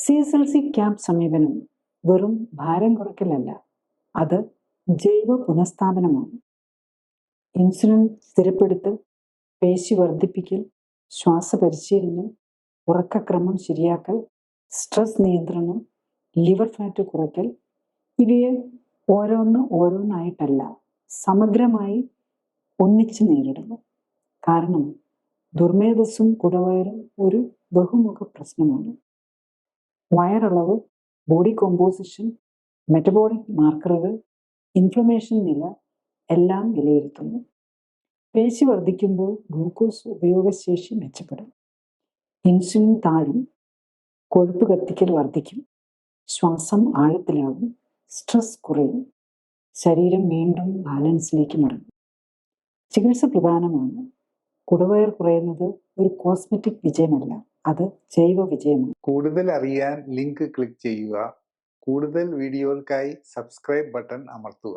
CSLC camp സമീപനം വെറും ഭാരം കുറയ്ക്കലല്ല, അത് ജൈവ പുനഃസ്ഥാപനമാണ്. ഇൻസുലിൻ സ്ഥിരപ്പെടുത്തൽ, പേശി വർദ്ധിപ്പിക്കൽ, ശ്വാസപരിശീലനം, ഉറക്കക്രമം ശരിയാക്കൽ, സ്ട്രെസ് നിയന്ത്രണം, ലിവർ ഫാറ്റ് കുറയ്ക്കൽ, ഇവയെ ഓരോന്നായിട്ടല്ല, സമഗ്രമായി ഒന്നിച്ച് നേരിടുന്നു. കാരണം ദുർമേധസ്സും കുടവയറും ഒരു ബഹുമുഖ പ്രശ്നമാണ്. വയറളവ്, ബോഡി കോമ്പോസിഷൻ, മെറ്റബോളിക് മാർക്കറുകൾ, ഇൻഫ്ലമേഷൻ നില എല്ലാം വിലയിരുത്തുന്നു. പേശി വർദ്ധിക്കുമ്പോൾ ഗ്ലൂക്കോസ് ഉപയോഗശേഷി മെച്ചപ്പെടും, ഇൻസുലിൻ താഴും, കൊഴുപ്പ് കത്തിക്കൽ വർദ്ധിക്കും, ശ്വാസം ആഴത്തിലാകും, സ്ട്രെസ് കുറയും, ശരീരം വീണ്ടും ബാലൻസിലേക്ക് മടങ്ങും. ചികിത്സ പ്രധാനമാണ്. കുടവയർ കുറയുന്നത് ഒരു കോസ്മെറ്റിക് വിജയമല്ല, അത് ജൈവ വിജയമാണ്. കൂടുതൽ അറിയാൻ ലിങ്ക് ക്ലിക്ക് ചെയ്യുക. കൂടുതൽ വീഡിയോകൾക്കായി സബ്സ്ക്രൈബ് ബട്ടൺ അമർത്തുക.